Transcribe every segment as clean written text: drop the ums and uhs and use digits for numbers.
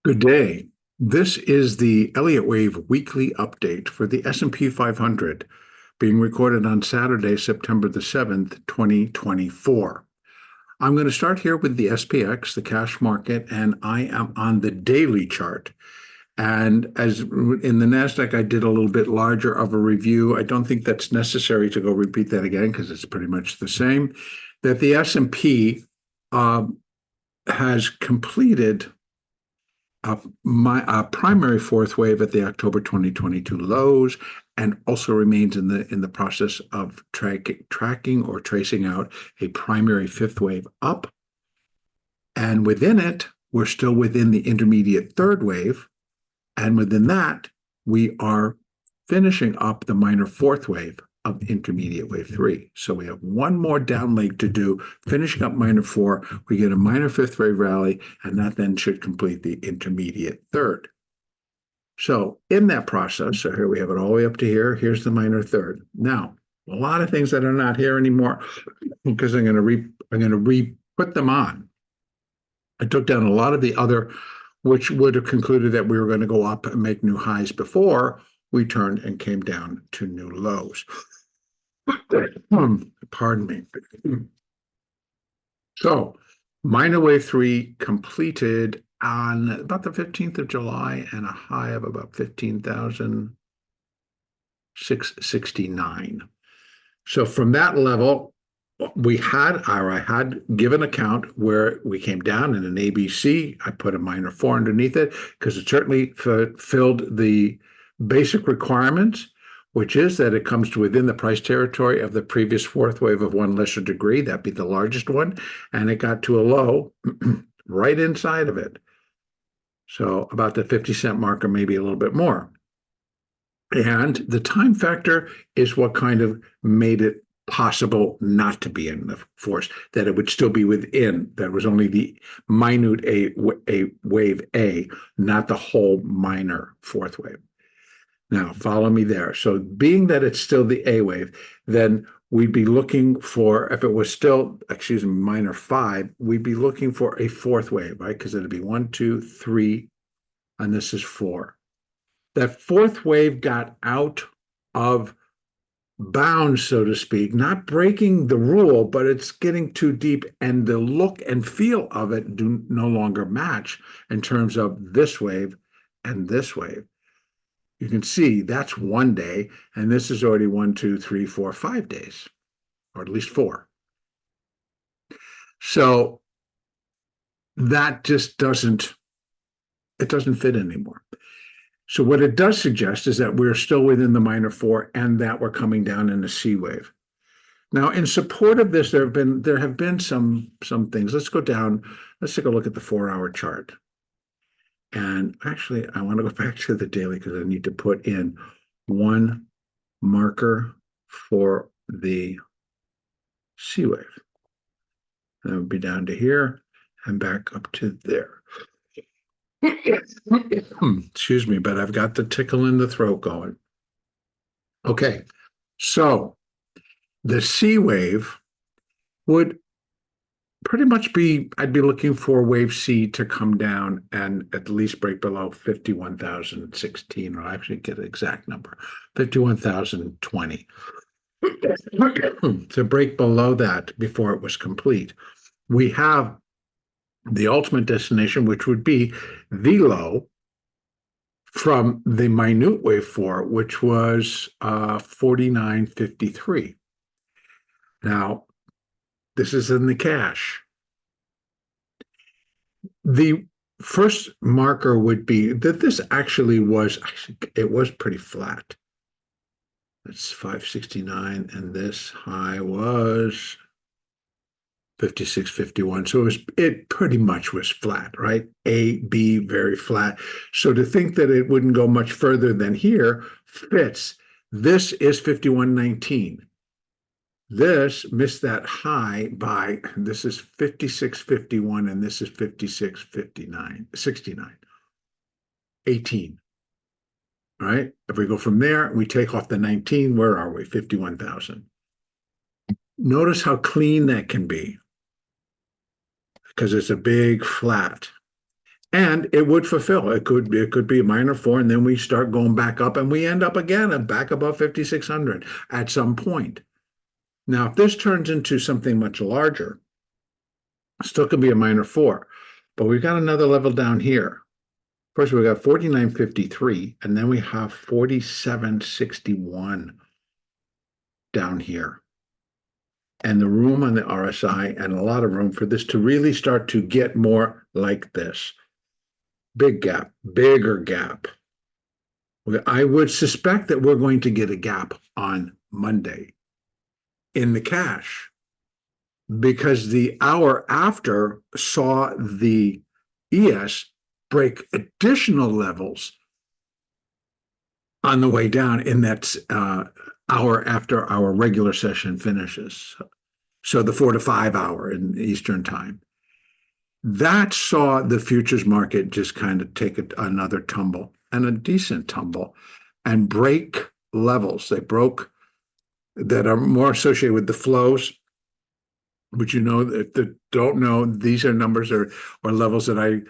Good day. This is the Elliott Wave weekly update for the S&P 500, being recorded on Saturday, September the 7th, 2024. I'm going to start here with the SPX, the cash market, and I am on the daily chart. And as in the NASDAQ, I did a little bit larger of a review. I don't think that's necessary to go repeat that again because it's pretty much the same. That the S&P has completed my primary fourth wave at the October 2022 lows, and also remains in the process of tracking or tracing out a primary fifth wave up. And within it, we're still within the intermediate third wave. And within that, we are finishing up the minor fourth wave of intermediate wave three. So we have one more down leg to do, finishing up minor four. We get a minor fifth wave rally, and that then should complete the intermediate third. So in that process, so here we have it all the way up to here. Here's the minor third. Now, a lot of things that are not here anymore because I'm going to re-put them on. I took down a lot of the other, which would have concluded that we were going to go up and make new highs before we turned and came down to new lows. Pardon me. So, minor wave three completed on about the 15th of July and a high of about 15,669. So from that level, I had given account where we came down in an ABC. I put a minor four underneath it because it certainly filled the basic requirements, which is that it comes to within the price territory of the previous fourth wave of one lesser degree. That'd be the largest one. And it got to a low right inside of it. So about the 50-cent marker, maybe a little bit more. And the time factor is what kind of made it possible not to be in the force, that it would still be within, that was only the minute a wave A, not the whole minor fourth wave. Now, follow me there. So being that it's still the A wave, then we'd be looking for, if it was still, minor five, we'd be looking for a fourth wave, right? Because it'd be 1, 2, 3, and this is 4. That fourth wave got out of bounds, so to speak, not breaking the rule, but it's getting too deep, and the look and feel of it do no longer match in terms of this wave and this wave. You can see that's one day, and this is already 1, 2, 3, 4, 5 days, or at least 4. So that just doesn't fit anymore. So what it does suggest is that we're still within the minor four and that we're coming down in a C wave. Now, in support of this, there have been some things. Let's go down. Let's take a look at the 4-hour chart. And actually, I want to go back to the daily because I need to put in one marker for the C wave. That would be down to here and back up to there. Excuse me, but I've got the tickle in the throat going. Okay, so the C wave would pretty much be, I'd be looking for wave C to come down and at least break below 51,016, or actually get an exact number, 51,020. To break below that before it was complete. We have the ultimate destination, which would be the low from the minute wave 4, which was 49.53. Now, this is in the cash. The first marker would be that this actually was pretty flat. That's 569, and this high was 56.51. So it pretty much was flat, right? A, B, very flat. So to think that it wouldn't go much further than here fits. This is 51.19. This missed that high by, this is 56.51, and this is 69. 18. All right. If we go from there, we take off the 19, where are we? 51,000. Notice how clean that can be, because it's a big flat. And it would fulfill. It could be a minor four, and then we start going back up, and we end up again at back above 5,600 at some point. Now, if this turns into something much larger, still could be a minor four, but we've got another level down here. First, we've got 49.53, and then we have 47.61 down here. And the room on the RSI, and a lot of room for this to really start to get more like this. Big gap, bigger gap. I would suspect that we're going to get a gap on Monday in the cash, because the hour after saw the ES break additional levels on the way down in that hour after our regular session finishes. So the 4 to 5 hour in Eastern time. That saw the futures market just kind of take another tumble, and a decent tumble, and break levels. They broke that are more associated with the flows, which, you know, if they don't know, these are numbers or levels that I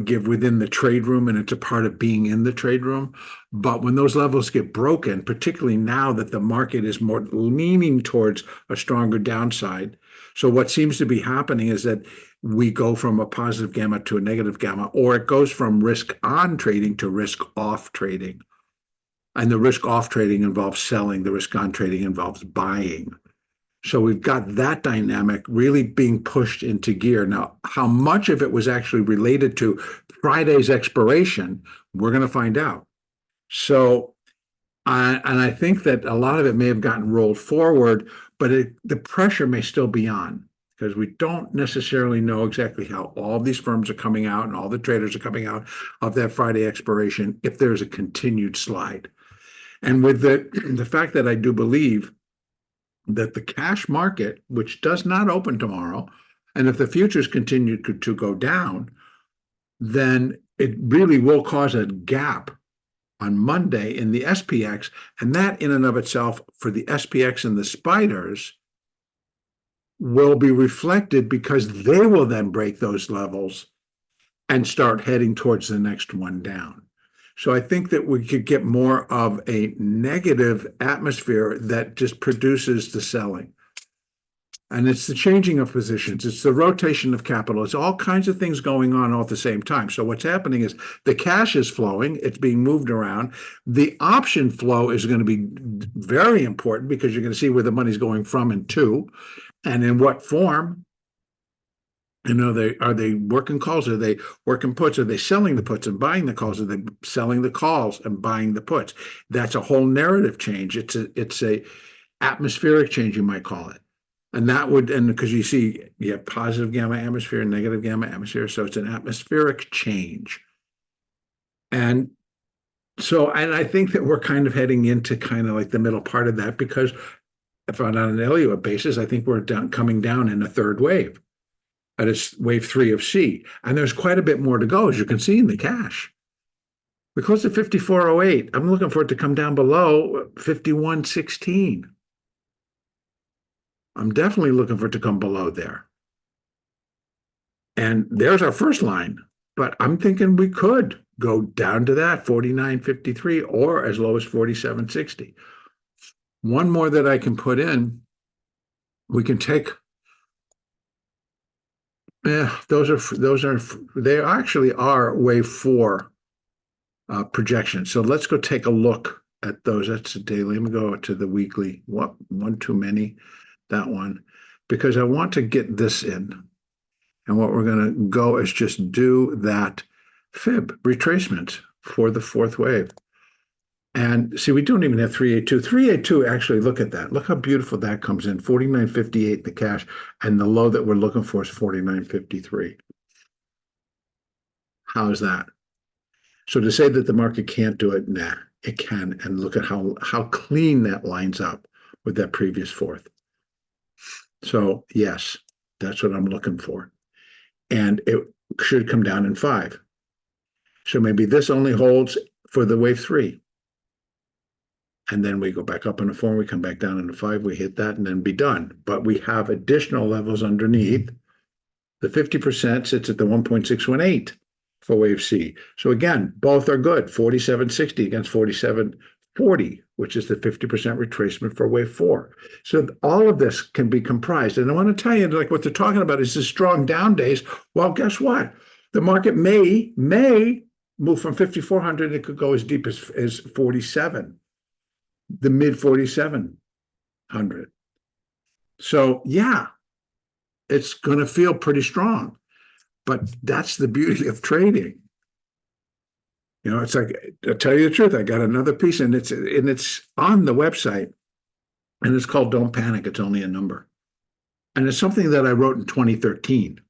give within the trade room, and it's a part of being in the trade room. But when those levels get broken, particularly now that the market is more leaning towards a stronger downside, so what seems to be happening is that we go from a positive gamma to a negative gamma, or it goes from risk on trading to risk off trading. And the risk off trading involves selling, the risk on trading involves buying. So we've got that dynamic really being pushed into gear. Now, how much of it was actually related to Friday's expiration, we're going to find out. So, and I think that a lot of it may have gotten rolled forward, but the pressure may still be on, because we don't necessarily know exactly how all these firms are coming out and all the traders are coming out of that Friday expiration if there's a continued slide. And with the fact that I do believe that the cash market, which does not open tomorrow, and if the futures continue to go down, then it really will cause a gap on Monday in the SPX, and that in and of itself for the SPX and the spiders will be reflected, because they will then break those levels and start heading towards the next one down. So I think that we could get more of a negative atmosphere that just produces the selling. And it's the changing of positions. It's the rotation of capital. It's all kinds of things going on all at the same time. So what's happening is the cash is flowing. It's being moved around. The option flow is going to be very important, because you're going to see where the money's going from and to, and in what form. You know, are they working calls? Are they working puts? Are they selling the puts and buying the calls? Are they selling the calls and buying the puts? That's a whole narrative change. It's a atmospheric change, you might call it. And that would, and because you have positive gamma atmosphere and negative gamma atmosphere, so it's an atmospheric change. And so, and I think that we're kind of heading into kind of like the middle part of that, because if on an Elliott basis, I think we're coming down in a third wave. That is wave 3 of C. And there's quite a bit more to go, as you can see in the cash. We're close to 54.08. I'm looking for it to come down below 51.16. I'm definitely looking for it to come below there. And there's our first line. But I'm thinking we could go down to that, 49.53, or as low as 47.60. One more that I can put in, we can take. Yeah, they actually are wave 4 projections. So let's go take a look at those. That's the daily. Let me go to the weekly. What, one too many, that one, because I want to get this in. And what we're going to go is just do that fib retracement for the fourth wave. And see, we don't even have 382. 382, actually, look at that. Look how beautiful that comes in. 49.58 the cash, and the low that we're looking for is 49.53. How is that? So to say that the market can't do it, nah, it can. And look at how clean that lines up with that previous fourth. So yes, that's what I'm looking for. And it should come down in 5. So maybe this only holds for the wave 3. And then we go back up in a 4, we come back down in a 5, we hit that, and then be done. But we have additional levels underneath. The 50% sits at the 1.618. for wave C. So again, both are good. 47.60 against 47.40, which is the 50% retracement for wave 4. So all of this can be comprised. And I want to tell you, like what they're talking about is the strong down days. Well, guess what? The market may move from 5,400. It could go as deep as 47, the mid 4,700. So yeah, it's going to feel pretty strong. But that's the beauty of trading. You know, it's like, I'll tell you the truth, I got another piece and it's on the website and it's called Don't Panic, It's Only a Number. And it's something that I wrote in 2013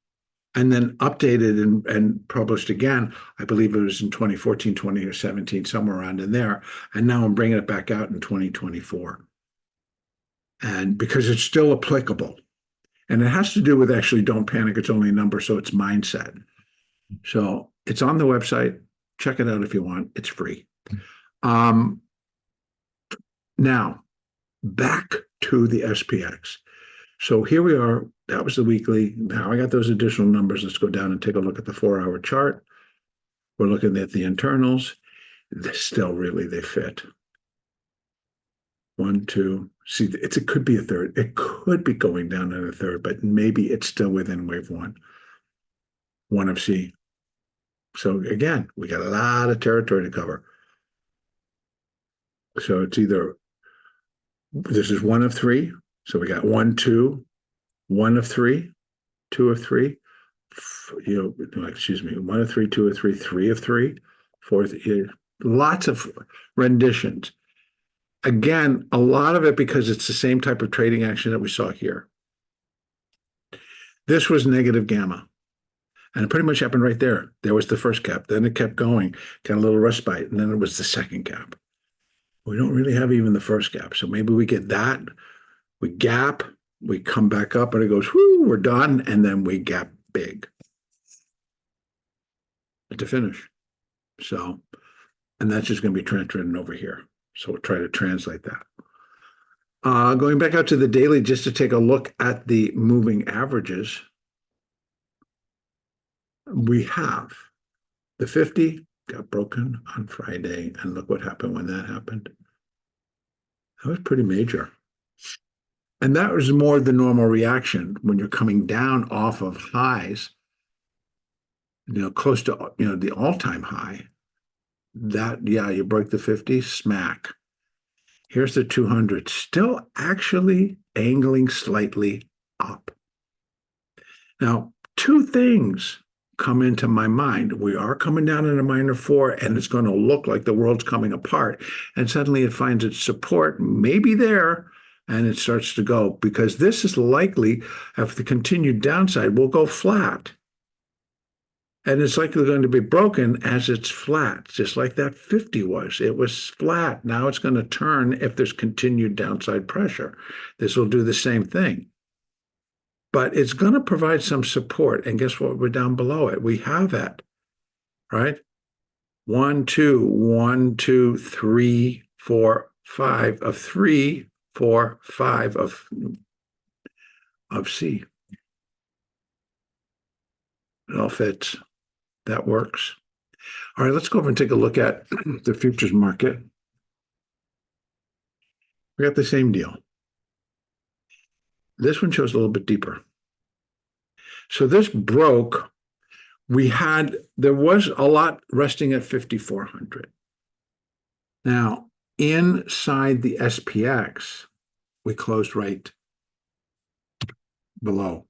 and then updated and published again. I believe it was in 2014, 20 or 17, somewhere around in there. And now I'm bringing it back out in 2024. And because it's still applicable. And it has to do with actually don't panic, it's only a number, so it's mindset. So it's on the website. Check it out if you want. It's free. Now, back to the SPX. So here we are. That was the weekly. Now I got those additional numbers. Let's go down and take a look at the 4-hour chart. We're looking at the internals. They're still really, they fit. 1, 2. See, it could be a third. It could be going down in a third, but maybe it's still within wave 1. 1 of C. So again, we got a lot of territory to cover. So it's either, this is 1 of 3. So we got 1, 2, 1 of 3, 2 of 3, excuse me, 1 of 3, 2 of 3, 3 of 3, 4, lots of renditions. Again, a lot of it because it's the same type of trading action that we saw here. This was negative gamma. And it pretty much happened right there. There was the first gap. Then it kept going, got a little respite, and then it was the second gap. We don't really have even the first gap. So maybe we get that, we gap, we come back up, and it goes, whoo, we're done, and then we gap big to finish. So, and that's just going to be transferred over here. So we'll try to translate that. Going back out to the daily, just to take a look at the moving averages. We have the 50 got broken on Friday, and look what happened when that happened. That was pretty major. And that was more the normal reaction when you're coming down off of highs, close to, the all-time high. That, yeah, you break the 50, smack. Here's the 200, still actually angling slightly up. Now, two things come into my mind. We are coming down in a minor 4, and it's going to look like the world's coming apart. And suddenly it finds its support, maybe there, and it starts to go. Because this is likely, if the continued downside, will go flat. And it's likely going to be broken as it's flat, just like that 50 was. It was flat. Now it's going to turn if there's continued downside pressure. This will do the same thing. But it's going to provide some support. And guess what? We're down below it. We have it, right? 1, 2, 1, 2, 3, 4, 5 of 3, 4, 5 of C. It all fits. That works. All right, let's go over and take a look at the futures market. We got the same deal. This one shows a little bit deeper. So this broke. There was a lot resting at 5,400. Now, inside the SPX, we closed right below.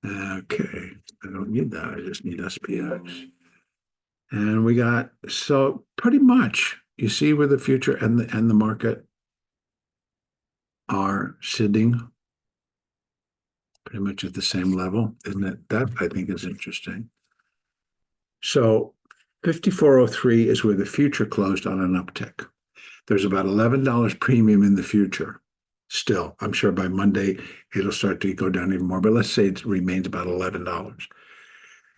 Okay, I don't need that. I just need SPX. And we got, so pretty much, you see where the future and the market are sitting pretty much at the same level. Isn't it? That I think is interesting. So 5403 is where the future closed on an uptick. There's about $11 premium in the future. Still, I'm sure by Monday it'll start to go down even more, but let's say it remains about $11.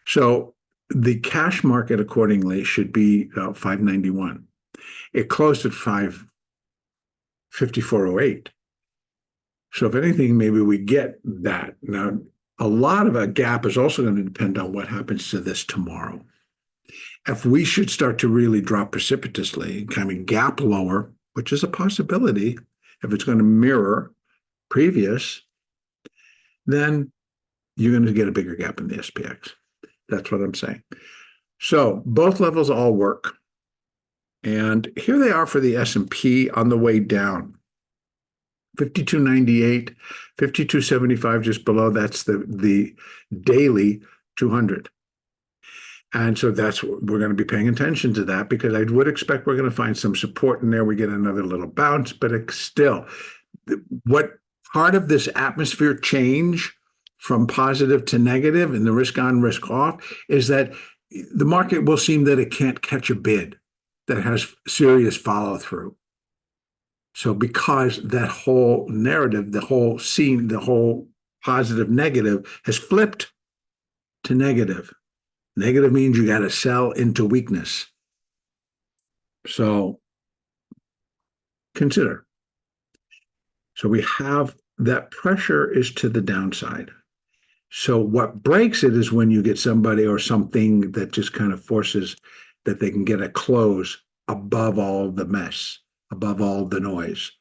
So the cash market accordingly should be 591. It closed at 5408. So if anything, maybe we get that. Now, a lot of a gap is also going to depend on what happens to this tomorrow. If we should start to really drop precipitously, kind of gap lower, which is a possibility, if it's going to mirror previous, then you're going to get a bigger gap in the SPX. That's what I'm saying. So both levels all work. And here they are for the S&P on the way down. 52.98, 52.75 just below. That's the daily 200. And so that's what we're going to be paying attention to that, because I would expect we're going to find some support in there. We get another little bounce, but it's still, what part of this atmosphere change from positive to negative and the risk on, risk off is that the market will seem that it can't catch a bid that has serious follow through. So because that whole narrative, the whole scene, the whole positive negative has flipped to negative. Negative means you got to sell into weakness. So consider. So we have that pressure is to the downside. So what breaks it is when you get somebody or something that just kind of forces that they can get a close above all the mess, above all the noise.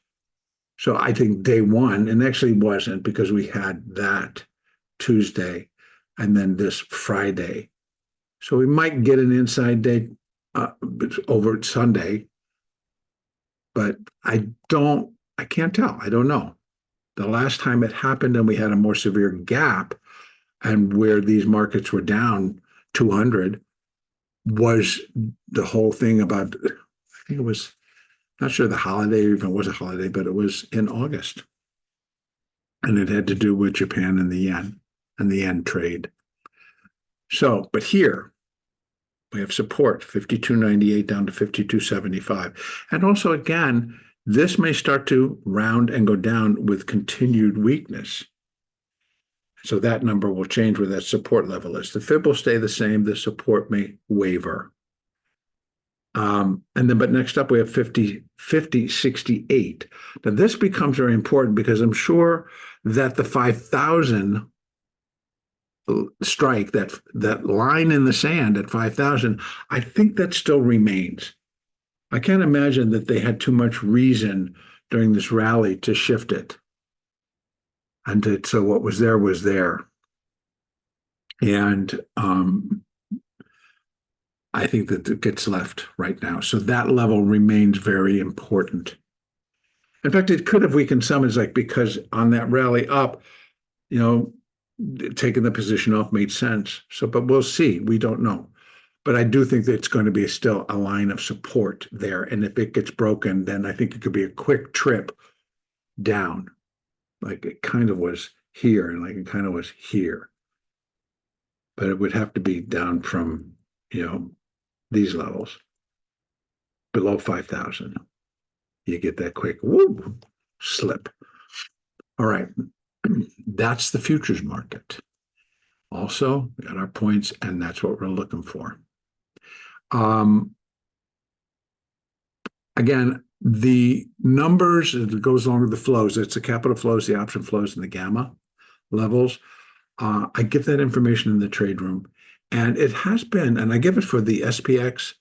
So I think day one, and actually wasn't, because we had that Tuesday and then this Friday. So we might get an inside day over Sunday, but I can't tell. I don't know. The last time it happened and we had a more severe gap and where these markets were down 200 was the whole thing about, I think it was, not sure the holiday even was a holiday, but it was in August. And it had to do with Japan and the yen trade. So, but here we have support, 52.98 down to 52.75. And also, again, this may start to round and go down with continued weakness. So that number will change where that support level is. The fib will stay the same. The support may waver. But next up we have 50.68. Now this becomes very important because I'm sure that the 5,000 strike, that line in the sand at 5,000, I think that still remains. I can't imagine that they had too much reason during this rally to shift it. And so what was there was there. And I think that it gets left right now. So that level remains very important. In fact, it could have weakened some, is like, because on that rally up, taking the position off made sense. So, but we'll see. We don't know. But I do think that it's going to be still a line of support there. And if it gets broken, then I think it could be a quick trip down. Like it kind of was here and like it kind of was here. But it would have to be down from, these levels below 5,000. You get that quick slip. All right. That's the futures market. Also, we got our points, and that's what we're looking for. Again, the numbers, it goes along with the flows. It's the capital flows, the option flows, and the gamma levels. I give that information in the trade room. And it has been, and I give it for the SPX,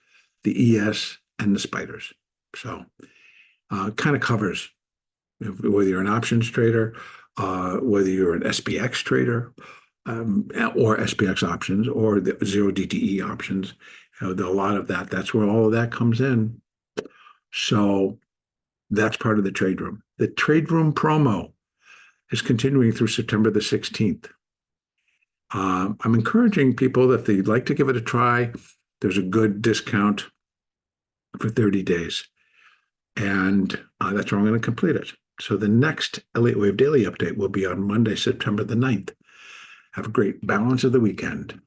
the ES, and the spiders. So kind of covers whether you're an options trader, whether you're an SPX trader, or SPX options, or the zero DTE options. A lot of that, that's where all of that comes in. So that's part of the trade room. The trade room promo is continuing through September the 16th. I'm encouraging people that if they'd like to give it a try, there's a good discount for 30 days. And that's where I'm going to complete it. So the next Elliott Wave Daily update will be on Monday, September the 9th. Have a great balance of the weekend.